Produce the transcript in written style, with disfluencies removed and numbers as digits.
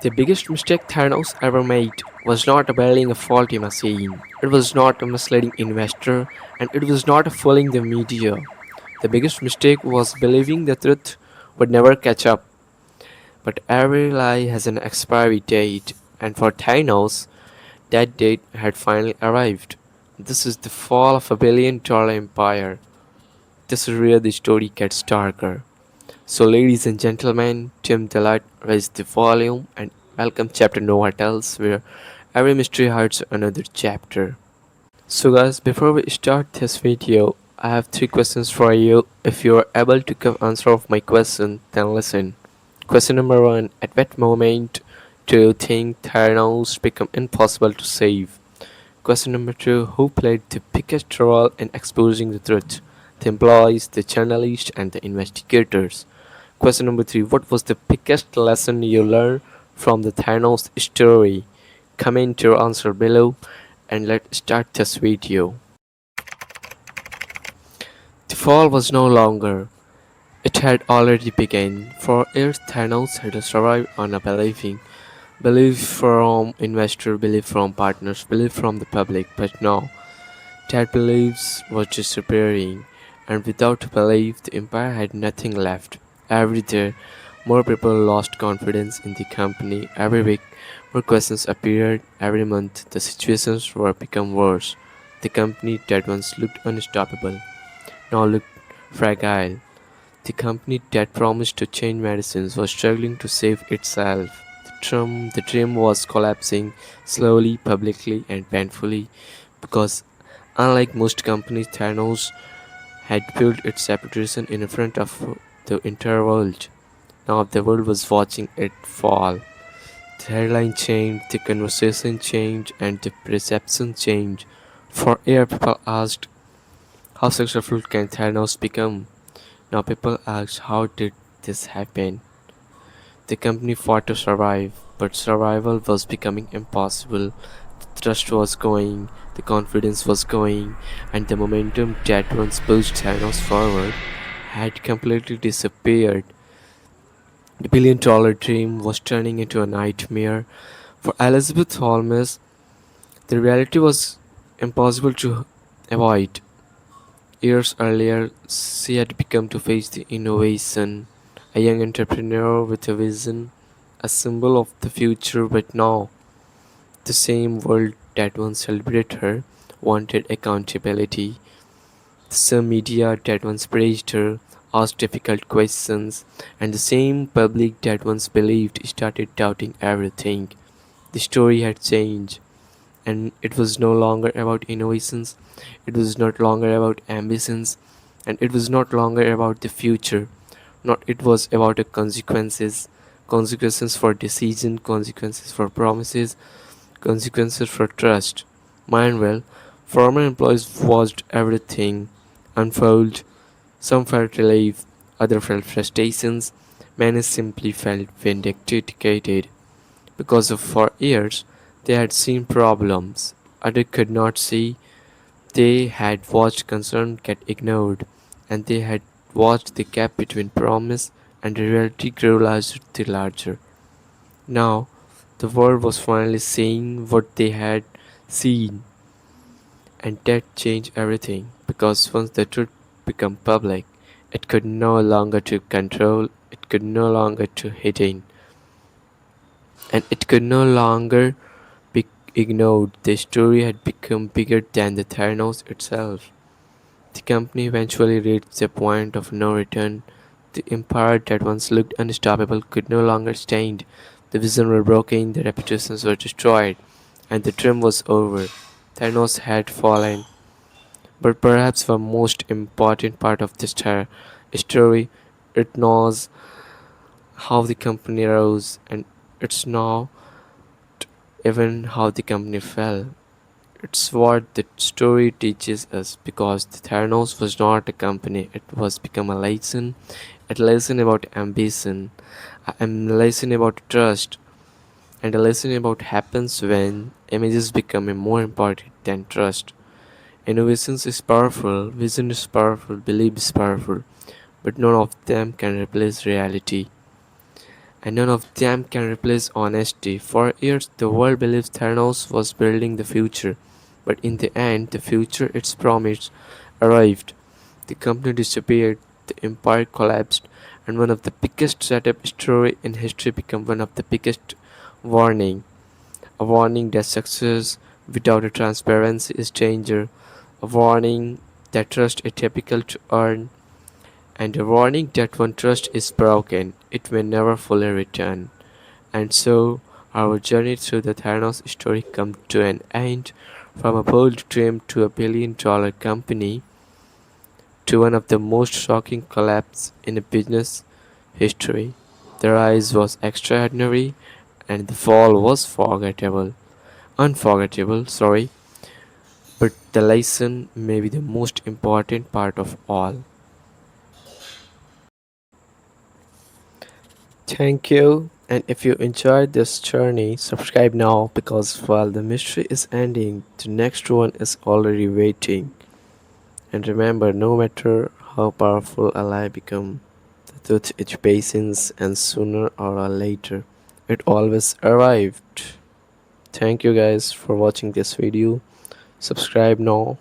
The biggest mistake Theranos ever made was not building a faulty machine. It was not a misleading investor, and it was not fooling the media. The biggest mistake was believing the truth would never catch up. But every lie has an expiry date, and for Thanos, that date had finally arrived. This is the fall of $1 billion empire. This is where the story gets darker. So, ladies and gentlemen, Tim Delight, raise the volume and welcome chapter No What Else, where every mystery hides another chapter. So, guys, before we start this video, I have three questions for you. If you are able to give answer of my question, then listen. Question number one: at what moment do you think Theranos become impossible to save? Question number two: who played the biggest role in exposing the truth? The employees, the journalists, and the investigators. Question number three: what was the biggest lesson you learned from the Thanos story? Comment your answer below and let's start this video. The fall was no longer. It had already begun. For years Thanos had survived on a belief from investor, belief from partners, belief from the public, but now that beliefs was disappearing, and without belief the empire had nothing left. Every day more people lost confidence in the company. Every week more questions appeared. Every month the situations were become worse. The company that once looked unstoppable now looked fragile. The company that promised to change medicines was struggling to save itself. The dream was collapsing slowly, publicly, and painfully because, unlike most companies, Thanos had built its reputation in front of the entire world. Now the world was watching it fall. The headline changed, the conversation changed, and the perception changed. For years, people asked, how successful can Thanos become? Now people ask, how did this happen? The company fought to survive, but survival was becoming impossible. The trust was going, the confidence was going, and the momentum that once pushed Thanos forward had completely disappeared. The $1 billion dream was turning into a nightmare. For Elizabeth Holmes, the reality was impossible to avoid. Years earlier, she had begun to face the innovation, a young entrepreneur with a vision, a symbol of the future, but now the same world that once celebrated her wanted accountability. The same media that once praised her asked difficult questions, and the same public that once believed started doubting everything. The story had changed, and it was no longer about innovations, it was not longer about ambitions, and it was not longer about the future. Not it was about the consequences. Consequences for decision, consequences for promises, consequences for trust. Meanwhile, former employees watched everything unfold. Some felt relief, others felt frustrations, many simply felt vindicated because of for years they had seen problems others could not see. They had watched concern get ignored, and they had watched the gap between promise and reality grow larger. Now, the world was finally seeing what they had seen, and that changed everything because once the truth became public, it could no longer to control, it could no longer to hidden, and it could no longer be ignored. The story had become bigger than the Theranos itself. The company eventually reached a point of no return. The empire that once looked unstoppable could no longer stand. The vision were broken, the reputations were destroyed, and the dream was over. Thanos had fallen. But perhaps the most important part of this story, it knows how the company rose, and it's now even how the company fell. It's what the story teaches us because the Theranos was not a company, it was become a lesson about ambition, a lesson about trust, and a lesson about happens when images become more important than trust. Innovations is powerful, vision is powerful, belief is powerful, but none of them can replace reality. and none of them can replace honesty. For years, the world believed Theranos was building the future, but in the end, the future it's promised arrived. The company disappeared, the empire collapsed, and one of the biggest setup story in history became one of the biggest warning. A warning that success without a transparency is danger. A warning that trust is difficult to earn. And a warning that when trust is broken, it may never fully return. And so, our journey through the Theranos story comes to an end. From a bold dream to a billion-dollar company to one of the most shocking collapses in a business history. The rise was extraordinary and the fall was unforgettable, sorry, but the lesson may be the most important part of all. Thank you. And if you enjoyed this journey, subscribe now because while the mystery is ending, the next one is already waiting. And remember, no matter how powerful a lie becomes, the truth is patience, and sooner or later, it always arrived. Thank you guys for watching this video. Subscribe now